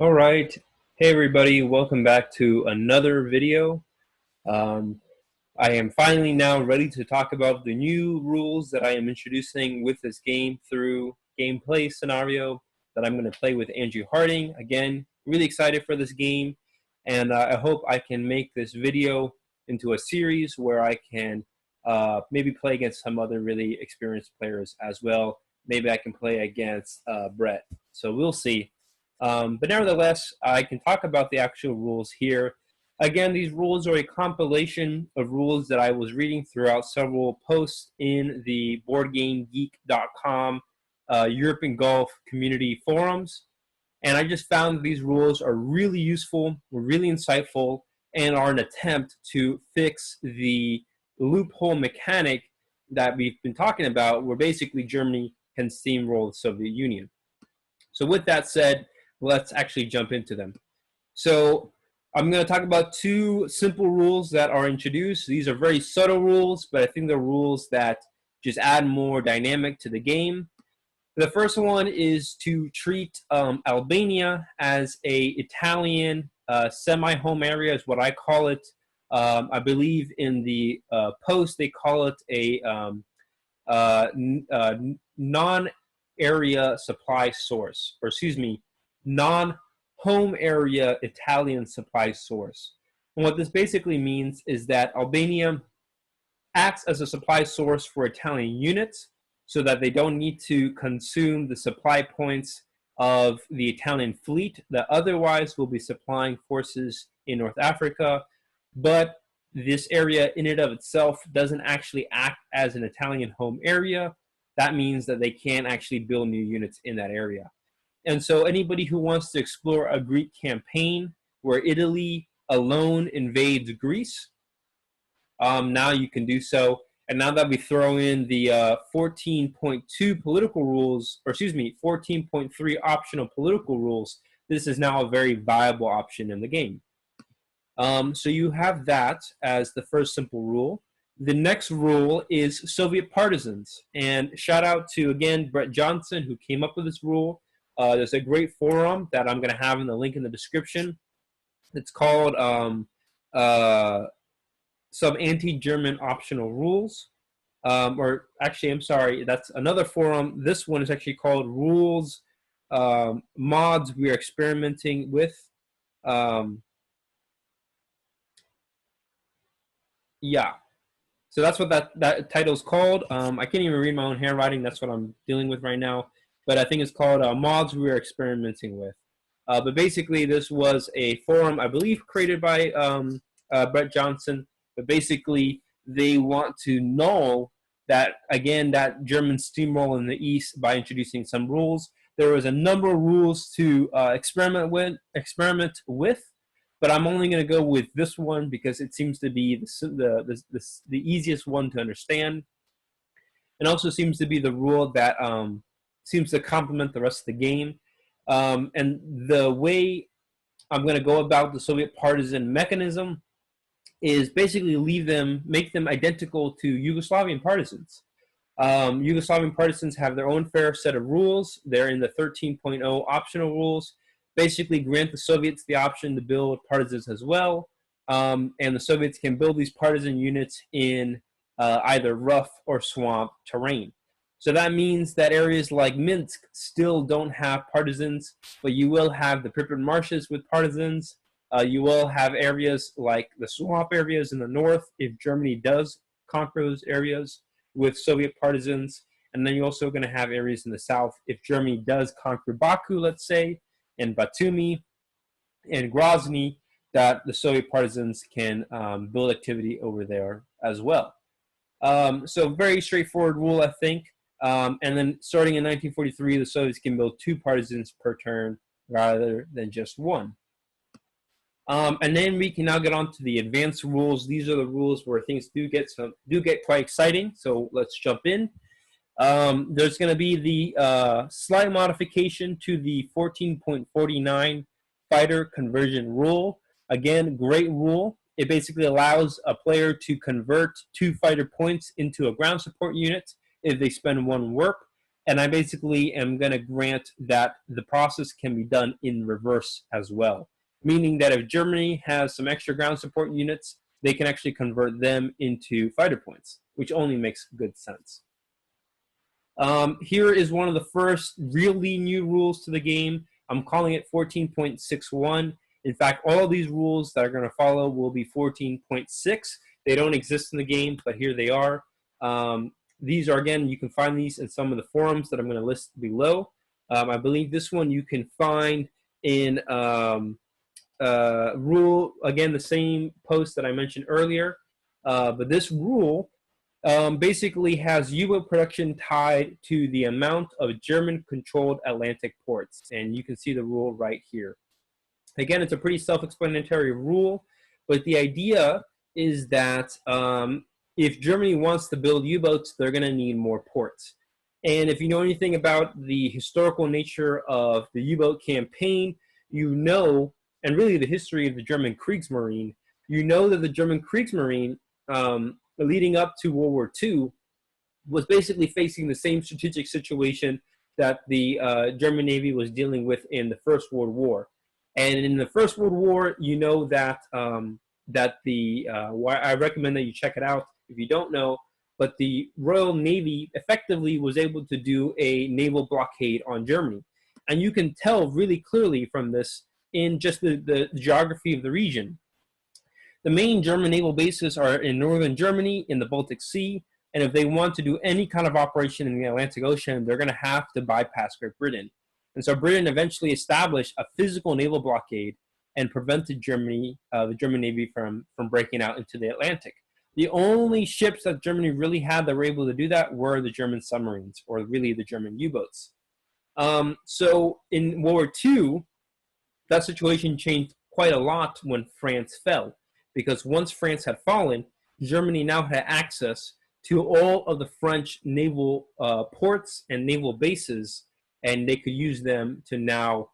All right. Hey, everybody. Welcome back to another video. Um, I am finally now ready to talk about the new rules that I am introducing with this game through gameplay scenario that I'm going to play with Andrew Harding. Again, really excited for this game, and I hope I can make this video into a series where I can maybe play against some other really experienced players as well. Maybe I can play against Brett. So we'll see. But nevertheless, I can talk about the actual rules here. Again, these rules are a compilation of rules that I was reading throughout several posts in the BoardGameGeek.com Europe Engulfed community forums. And I just found that these rules are really useful, really insightful, and are an attempt to fix the loophole mechanic that we've been talking about, where basically Germany can steamroll the Soviet Union. So with that said, let's actually jump into them. So I'm going to talk about two simple rules that are introduced. These are very subtle rules, but I think they're rules that just add more dynamic to the game. The first one is to treat Albania as a Italian semi-home area, is what I call it. I believe in the post they call it a non-area supply source, or excuse me, non-home area Italian supply source. And what this basically means is that Albania acts as a supply source for Italian units so that they don't need to consume the supply points of the Italian fleet that otherwise will be supplying forces in North Africa. But this area in and of itself doesn't actually act as an Italian home area. That means that they can't actually build new units in that area. And so anybody who wants to explore a Greek campaign where Italy alone invades Greece, now you can do so. And now that we throw in the 14.2 political rules, or excuse me, 14.3 optional political rules, this is now a very viable option in the game. So you have that as the first simple rule. The next rule is Soviet partisans. And shout out to, again, Brett Johnson, who came up with this rule. There's a great forum that I'm going to have in the link in the description. It's called some anti-German optional rules. Or actually, I'm sorry, that's another forum. This one is actually called Rules Mods We Are Experimenting With. Yeah. So that's what that title is called. I can't even read my own handwriting. That's what I'm dealing with right now. But I think it's called Mods We Are Experimenting With. But basically, this was a forum, I believe, created by Brett Johnson. But basically, they want to know that, again, that German steamroll in the East by introducing some rules. There was a number of rules to experiment with. But I'm only going to go with this one because it seems to be the easiest one to understand. It also seems to be the rule that seems to complement the rest of the game. And the way I'm going to go about the Soviet partisan mechanism is basically make them identical to Yugoslavian partisans. Yugoslavian partisans have their own fair set of rules. They're in the 13.0 optional rules. Basically grant the Soviets the option to build partisans as well. And the Soviets can build these partisan units in either rough or swamp terrain. So that means that areas like Minsk still don't have partisans, but you will have the Pripyat marshes with partisans. You will have areas like the swamp areas in the north if Germany does conquer those areas with Soviet partisans. And then you're also going to have areas in the south if Germany does conquer Baku, let's say, and Batumi and Grozny, that the Soviet partisans can build activity over there as well. So very straightforward rule, I think. And then starting in 1943, the Soviets can build 2 partisans per turn rather than just 1. And then we can now get on to the advanced rules. These are the rules where things do get quite exciting. So let's jump in. There's going to be the slight modification to the 14.49 fighter conversion rule. Again, great rule. It basically allows a player to convert 2 fighter points into a ground support unit if they spend 1 warp. and I basically am going to grant that the process can be done in reverse as well, meaning that if Germany has some extra ground support units, they can actually convert them into fighter points, which only makes good sense. Here is one of the first really new rules to the game. I'm calling it 14.61. In fact, all of these rules that are going to follow will be 14.6. They don't exist in the game, but here they are. These are, again, you can find these in some of the forums that I'm going to list below. I believe this one you can find in rule, again, the same post that I mentioned earlier. But this rule basically has U-boat production tied to the amount of German-controlled Atlantic ports. And you can see the rule right here. Again, it's a pretty self-explanatory rule, but the idea is that if Germany wants to build U-boats, they're going to need more ports. And if you know anything about the historical nature of the U-boat campaign, you know, and really the history of the German Kriegsmarine, you know that the German Kriegsmarine, leading up to World War II, was basically facing the same strategic situation that the German Navy was dealing with in the First World War. And in the First World War, you know that I recommend that you check it out if you don't know, but the Royal Navy effectively was able to do a naval blockade on Germany. And you can tell really clearly from this in just the geography of the region. The main German naval bases are in northern Germany, in the Baltic Sea, and if they want to do any kind of operation in the Atlantic Ocean, they're going to have to bypass Great Britain. And so Britain eventually established a physical naval blockade and prevented Germany, the German Navy, from breaking out into the Atlantic. The only ships that Germany really had that were able to do that were the German submarines, or really the German U-boats. So in World War II, that situation changed quite a lot when France fell, because once France had fallen, Germany now had access to all of the French naval ports and naval bases, and they could use them to now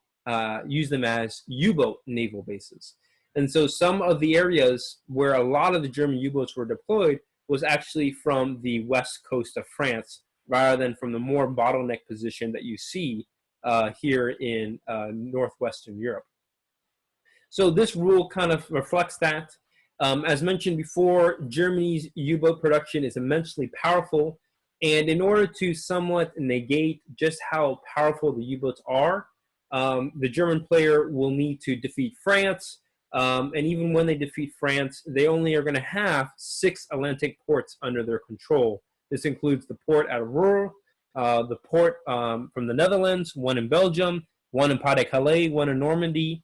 use them as U-boat naval bases. And so some of the areas where a lot of the German U-boats were deployed was actually from the west coast of France, rather than from the more bottleneck position that you see here in northwestern Europe. So this rule kind of reflects that. As mentioned before, Germany's U-boat production is immensely powerful, and in order to somewhat negate just how powerful the U-boats are, the German player will need to defeat France, and even when they defeat France, they only are going to have 6 Atlantic ports under their control. This includes the port at Ruhr, the port from the Netherlands, one in Belgium, one in Pas-de-Calais, one in Normandy,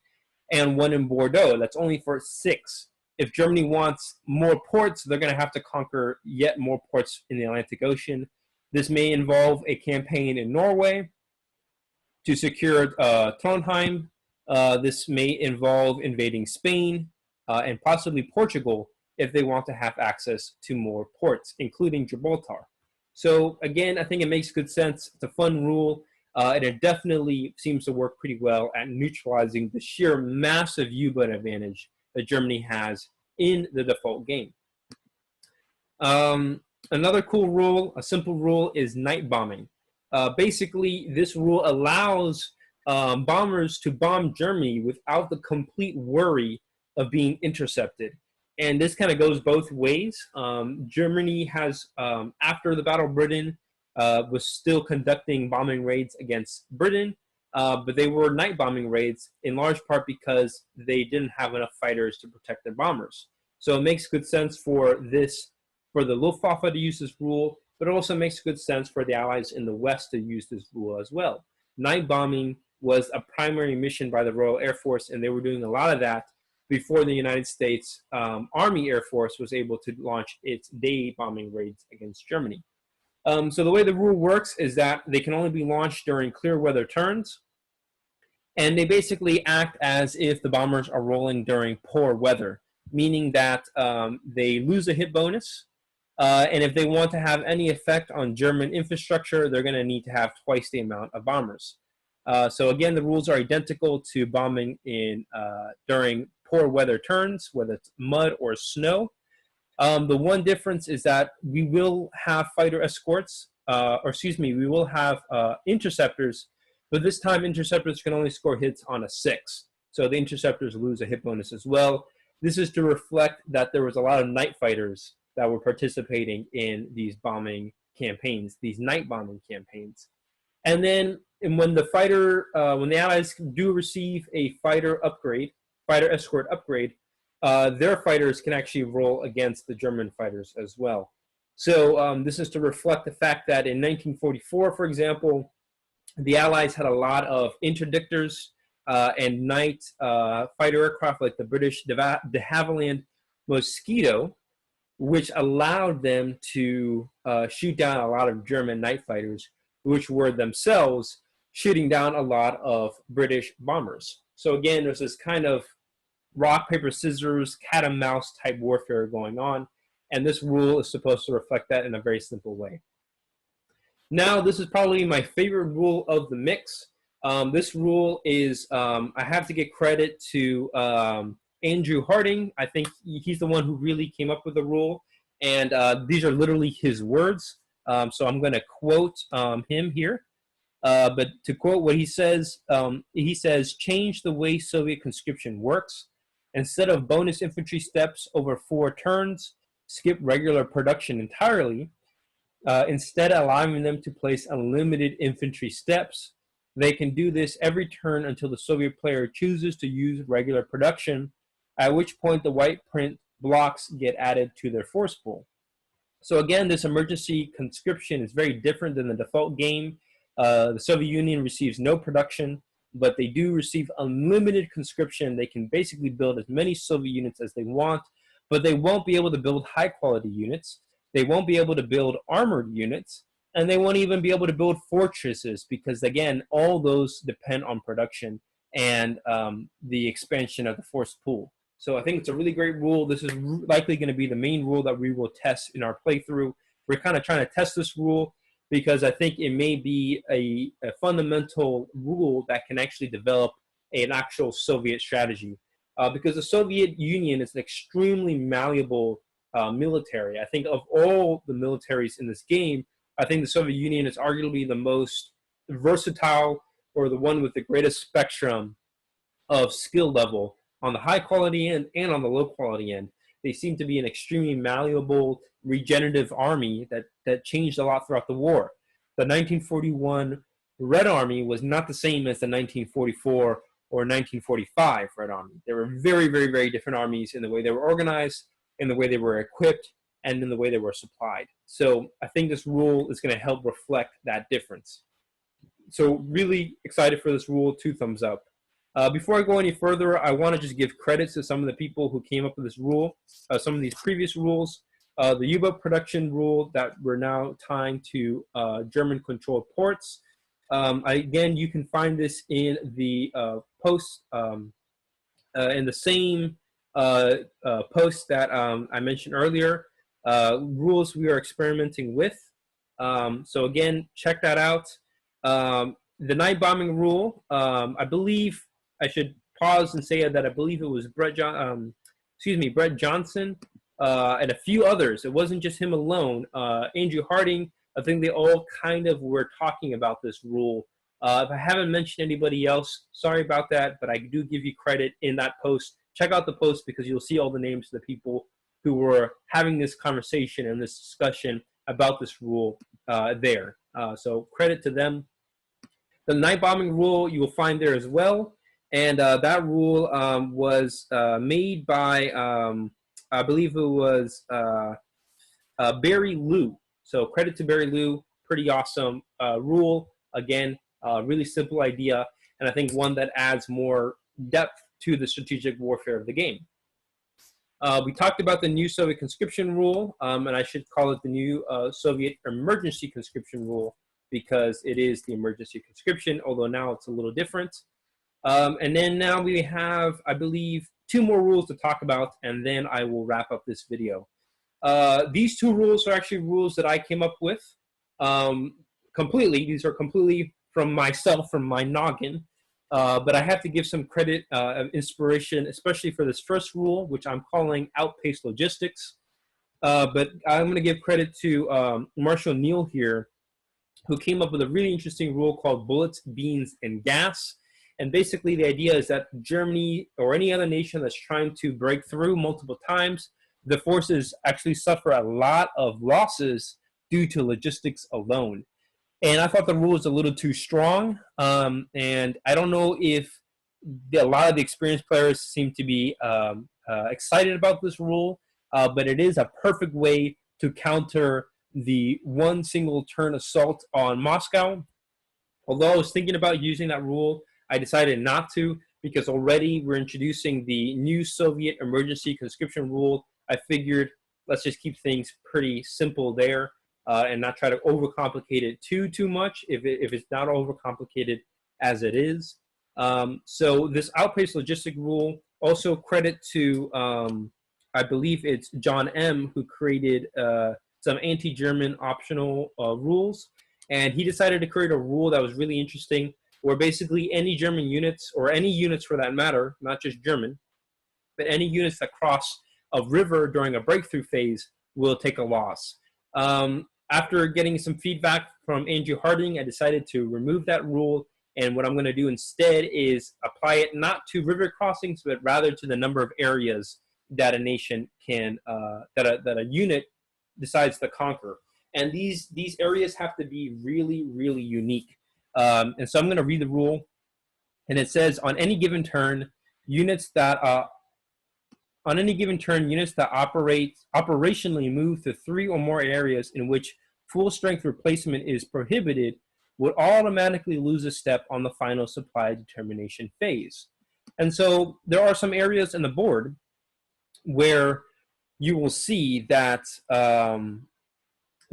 and one in Bordeaux. That's only for 6. If Germany wants more ports, they're going to have to conquer yet more ports in the Atlantic Ocean. This may involve a campaign in Norway to secure Trondheim. This may involve invading Spain and possibly Portugal if they want to have access to more ports, including Gibraltar. So again, I think it makes good sense. It's a fun rule, and it definitely seems to work pretty well at neutralizing the sheer massive U-boat advantage that Germany has in the default game. Another cool rule, a simple rule, is night bombing. Basically, this rule allows bombers to bomb Germany without the complete worry of being intercepted. And this kind of goes both ways. Germany has, after the Battle of Britain, was still conducting bombing raids against Britain, but they were night bombing raids in large part because they didn't have enough fighters to protect their bombers. So it makes good sense for the Luftwaffe to use this rule, but it also makes good sense for the Allies in the West to use this rule as well. Night bombing was a primary mission by the Royal Air Force, and they were doing a lot of that before the United States Army Air Force was able to launch its day bombing raids against Germany. So the way the rule works is that they can only be launched during clear weather turns, and they basically act as if the bombers are rolling during poor weather, meaning that they lose a hit bonus, and if they want to have any effect on German infrastructure, they're going to need to have twice the amount of bombers. So again, the rules are identical to bombing during poor weather turns, whether it's mud or snow. The one difference is that we will have fighter escorts or excuse me, we will have interceptors, but this time interceptors can only score hits on a 6. So the interceptors lose a hit bonus as well. This is to reflect that there was a lot of night fighters that were participating in these bombing campaigns, these night bombing campaigns. And then when the when the Allies do receive a fighter escort upgrade, their fighters can actually roll against the German fighters as well. So this is to reflect the fact that in 1944, for example, the Allies had a lot of interdictors and night fighter aircraft like the British de Havilland Mosquito, which allowed them to shoot down a lot of German night fighters, which were themselves shooting down a lot of British bombers. So again, there's this kind of rock, paper, scissors, cat and mouse type warfare going on, and this rule is supposed to reflect that in a very simple way. Now, this is probably my favorite rule of the mix. This rule is, I have to give credit to Andrew Harding. I think he's the one who really came up with the rule, and these are literally his words. So I'm going to quote him here. But to quote what he says, change the way Soviet conscription works. Instead of bonus infantry steps over 4 turns, skip regular production entirely. Instead, allowing them to place unlimited infantry steps. They can do this every turn until the Soviet player chooses to use regular production, at which point the white print blocks get added to their force pool. So again, this emergency conscription is very different than the default game. The Soviet Union receives no production, but they do receive unlimited conscription. They can basically build as many Soviet units as they want, but they won't be able to build high-quality units. They won't be able to build armored units, and they won't even be able to build fortresses because, again, all those depend on production and the expansion of the force pool. So I think it's a really great rule. This is likely going to be the main rule that we will test in our playthrough. We're kind of trying to test this rule because I think it may be a fundamental rule that can actually develop an actual Soviet strategy. Because the Soviet Union is an extremely malleable military. I think of all the militaries in this game, I think the Soviet Union is arguably the most versatile or the one with the greatest spectrum of skill level on the high quality end and on the low quality end. They seem to be an extremely malleable, regenerative army that changed a lot throughout the war. The 1941 Red Army was not the same as the 1944 or 1945 Red Army. They were very, very, very different armies in the way they were organized, in the way they were equipped, and in the way they were supplied. So I think this rule is going to help reflect that difference. So really excited for this rule, 2 thumbs up. Before I go any further, I want to just give credits to some of the people who came up with this rule, some of these previous rules. The U-boat production rule that we're now tying to German-controlled ports. Again, you can find this in the post, in the same post that I mentioned earlier, rules we are experimenting with. So again, check that out. The night bombing rule, I believe I should pause and say that I believe it was Brett Johnson and a few others. It wasn't just him alone. Andrew Harding, I think they all kind of were talking about this rule. If I haven't mentioned anybody else, sorry about that, but I do give you credit in that post. Check out the post because you'll see all the names of the people who were having this conversation and this discussion about this rule there. So credit to them. The night bombing rule you will find there as well. And that rule was made by, I believe it was Barry Liu. So credit to Barry Liu, pretty awesome rule. Again, really simple idea, and I think one that adds more depth to the strategic warfare of the game. We talked about the new Soviet conscription rule, and I should call it the new Soviet emergency conscription rule because it is the emergency conscription, although now it's a little different. And then now we have, I believe, 2 more rules to talk about, and then I will wrap up this video. These 2 rules are actually rules that I came up with completely. These are completely from myself, from my noggin. But I have to give some credit of inspiration, especially for this first rule, which I'm calling outpaced logistics. But I'm going to give credit to Marshall Neal here who came up with a really interesting rule called bullets, beans, and gas. And basically, the idea is that Germany or any other nation that's trying to break through multiple times, the forces actually suffer a lot of losses due to logistics alone. And I thought the rule was a little too strong. And I don't know if a lot of the experienced players seem to be excited about this rule, but it is a perfect way to counter the one single turn assault on Moscow. Although I was thinking about using that rule, I decided not to because already we're introducing the new Soviet emergency conscription rule. I figured let's just keep things pretty simple there and not try to overcomplicate it too much if it's not overcomplicated as it is. So this outpaced logistic rule, also credit to, I believe it's John M., who created some anti-German optional rules. And he decided to create a rule that was really interesting, where basically any German units, or any units for that matter, not just German, but any units that cross a river during a breakthrough phase will take a loss. After getting some feedback from Andrew Harding, I decided to remove that rule. And what I'm going to do instead is apply it not to river crossings, but rather to the number of areas that a nation can, that a unit decides to conquer. And these areas have to be really, really unique. And so I'm going to read the rule. And it says, on any given turn, units that operationally move to 3 or more areas in which full strength replacement is prohibited would automatically lose a step on the final supply determination phase. And so there are some areas in the board where you will see that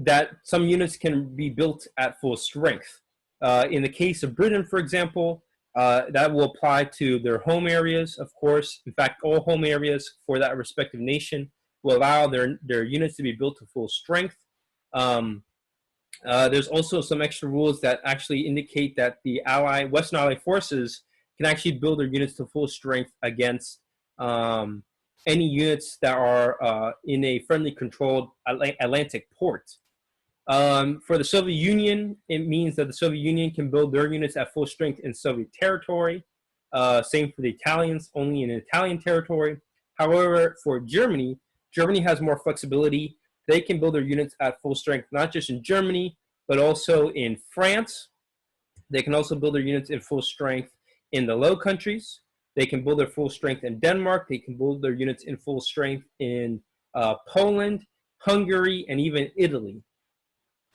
that some units can be built at full strength. In the case of Britain, for example, that will apply to their home areas, of course. In fact, all home areas for that respective nation will allow their units to be built to full strength. There's also some extra rules that actually indicate that the Western Allied forces can actually build their units to full strength against any units that are in a friendly controlled Atlantic port. For the Soviet Union, it means that the Soviet Union can build their units at full strength in Soviet territory. Same for the Italians, only in Italian territory. However, for Germany, Germany has more flexibility. They can build their units at full strength, not just in Germany, but also in France. They can also build their units in full strength in the Low Countries. They can build their full strength in Denmark. They can build their units in full strength in Poland, Hungary, and even Italy.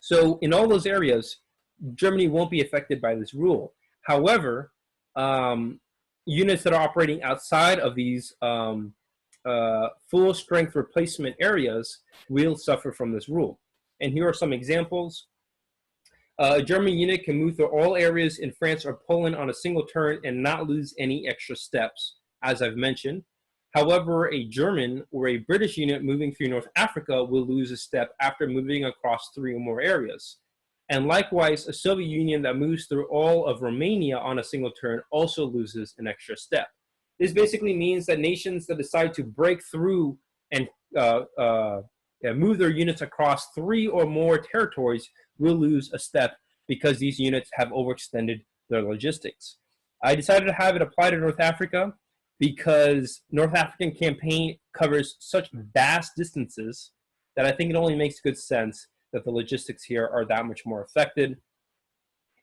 So in all those areas, Germany won't be affected by this rule. However, units that are operating outside of these full strength replacement areas will suffer from this rule. And here are some examples. A German unit can move through all areas in France or Poland on a single turn and not lose any extra steps, as I've mentioned. However, a German or a British unit moving through North Africa will lose a step after moving across 3 or more areas. And likewise, a Soviet Union that moves through all of Romania on a single turn also loses an extra step. This basically means that nations that decide to break through and move their units across 3 or more territories will lose a step because these units have overextended their logistics. I decided to have it apply to North Africa because North African campaign covers such vast distances that I think it only makes good sense that the logistics here are that much more affected.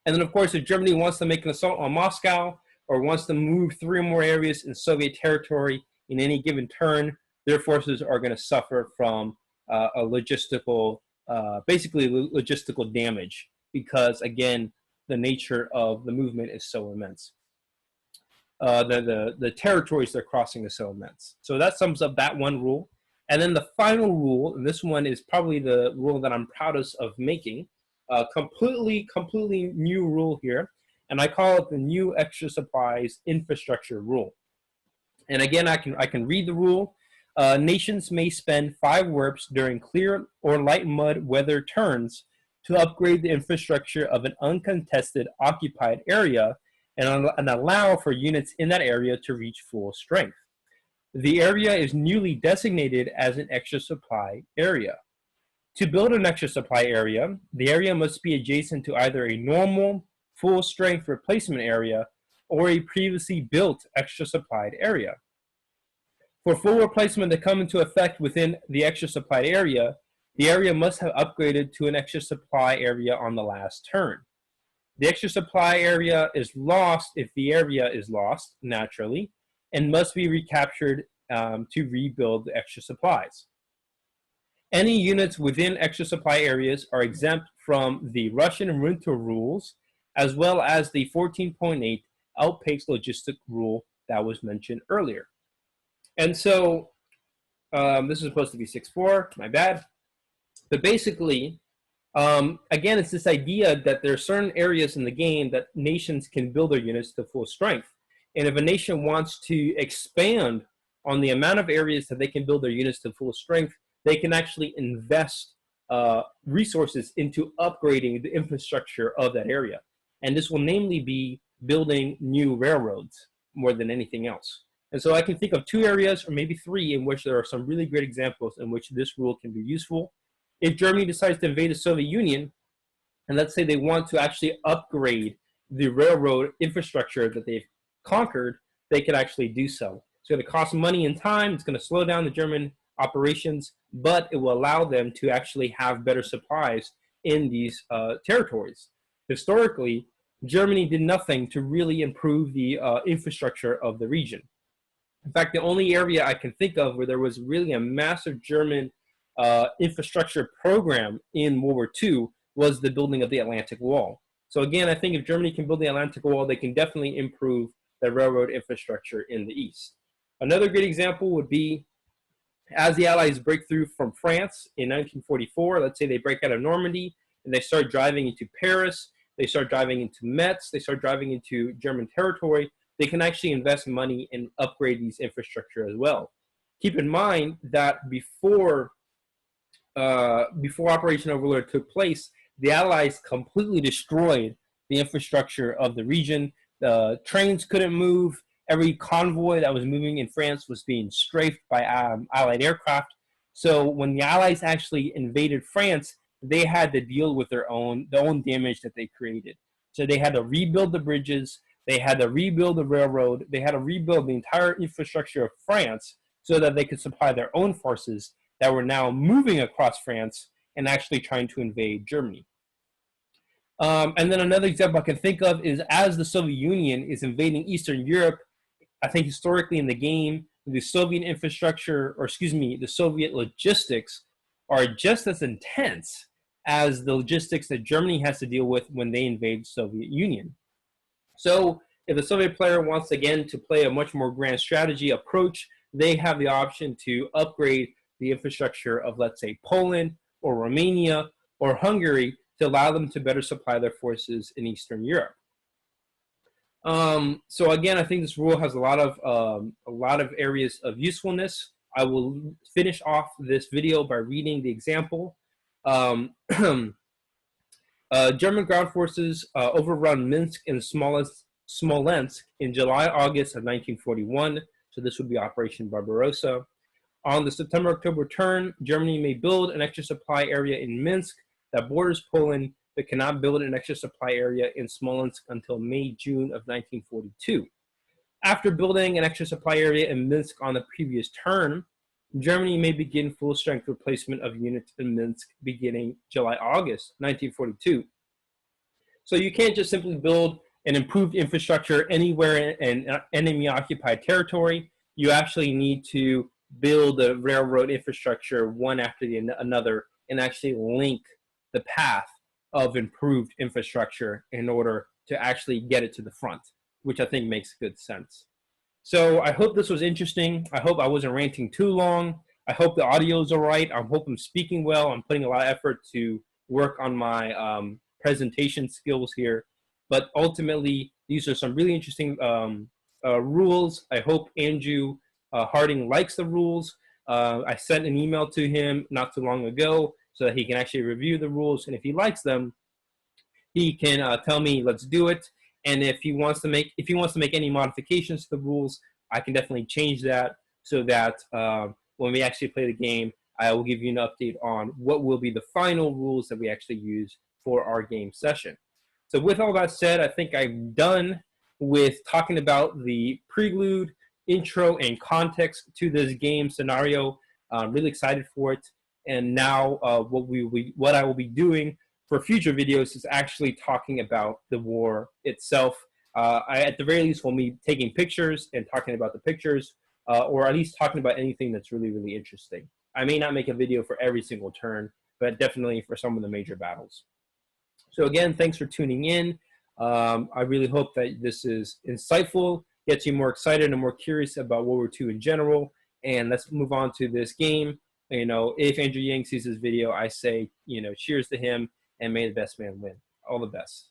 And then, of course, if Germany wants to make an assault on Moscow or wants to move 3 or more areas in Soviet territory in any given turn, their forces are going to suffer from a logistical, basically logistical damage because, again, the nature of the movement is so immense. The territories they're crossing is so immense. So that sums up that one rule. And then the final rule, and this one is probably the rule that I'm proudest of making, completely new rule here, and I call it the new extra supplies infrastructure rule. And again, I can read the rule. Nations may spend 5 warps during clear or light mud weather turns to upgrade the infrastructure of an uncontested occupied area and allow for units in that area to reach full strength. The area is newly designated as an extra supply area. To build an extra supply area, the area must be adjacent to either a normal, full-strength replacement area or a previously built extra supplied area. For full replacement to come into effect within the extra supplied area, the area must have upgraded to an extra supply area on the last turn. The extra supply area is lost if the area is lost, naturally, and must be recaptured to rebuild the extra supplies. Any units within extra supply areas are exempt from the Russian winter rules, as well as the 14.8 outpace logistic rule that was mentioned earlier. And so this is supposed to be 6.4, my bad. But basically, again, it's this idea that there are certain areas in the game that nations can build their units to full strength. And if a nation wants to expand on the amount of areas that they can build their units to full strength, they can actually invest resources into upgrading the infrastructure of that area. And this will namely be building new railroads more than anything else. And so I can think of 2 areas, or maybe 3, in which there are some really great examples in which this rule can be useful. If Germany decides to invade the Soviet Union, and let's say they want to actually upgrade the railroad infrastructure that they've conquered, they could actually do so. It's going to cost money and time. It's going to slow down the German operations, but it will allow them to actually have better supplies in these territories. Historically, Germany did nothing to really improve the infrastructure of the region. In fact, the only area I can think of where there was really a massive German infrastructure program in World War II was the building of the Atlantic Wall. So again, I think if Germany can build the Atlantic Wall, they can definitely improve the railroad infrastructure in the East. Another great example would be as the Allies break through from France in 1944, let's say they break out of Normandy and they start driving into Paris, they start driving into Metz, they start driving into German territory, they can actually invest money and upgrade these infrastructure as well. Keep in mind that before Operation Overlord took place, the Allies completely destroyed the infrastructure of the region. The trains couldn't move. Every convoy that was moving in France was being strafed by Allied aircraft. So when the Allies actually invaded France, they had to deal with their own damage that they created. So they had to rebuild the bridges, they had to rebuild the railroad, they had to rebuild the entire infrastructure of France so that they could supply their own forces that were now moving across France and actually trying to invade Germany. And then another example I can think of is as the Soviet Union is invading Eastern Europe, I think historically in the game, the Soviet infrastructure, or excuse me, the Soviet logistics are just as intense as the logistics that Germany has to deal with when they invade the Soviet Union. So if the Soviet player wants, again, to play a much more grand strategy approach, they have the option to upgrade the infrastructure of, let's say, Poland or Romania or Hungary to allow them to better supply their forces in Eastern Europe. So again, I think this rule has a lot of areas of usefulness. I will finish off this video by reading the example. German ground forces overrun Minsk and Smolensk in July-August of 1941. So this would be Operation Barbarossa. On the September-October turn, Germany may build an extra supply area in Minsk that borders Poland, but cannot build an extra supply area in Smolensk until May-June of 1942. After building an extra supply area in Minsk on the previous turn, Germany may begin full-strength replacement of units in Minsk beginning July-August 1942. So you can't just simply build an improved infrastructure anywhere in enemy-occupied territory. You actually need to build the railroad infrastructure one after another and actually link the path of improved infrastructure in order to actually get it to the front, which I think makes good sense. So I hope this was interesting. I hope I wasn't ranting too long. I hope the audio is all right. I hope I'm speaking well. I'm putting a lot of effort to work on my presentation skills here. But ultimately, these are some really interesting rules. I hope Andrew Harding likes the rules. I sent an email to him not too long ago so that he can actually review the rules. And if he likes them, he can tell me, let's do it. And if he wants to make any modifications to the rules, I can definitely change that so that when we actually play the game, I will give you an update on what will be the final rules that we actually use for our game session. So with all that said, I think I'm done with talking about the prelude, intro, and context to this game scenario. I'm really excited for it. And now what I will be doing for future videos is actually talking about the war itself. At the very least, will be taking pictures and talking about the pictures, or at least talking about anything that's really, really interesting. I may not make a video for every single turn, but definitely for some of the major battles. So again, thanks for tuning in. I really hope that this is insightful, gets you more excited and more curious about World War II in general. And let's move on to this game. You know, if Andrew Yang sees this video, I say, you know, cheers to him and may the best man win. All the best.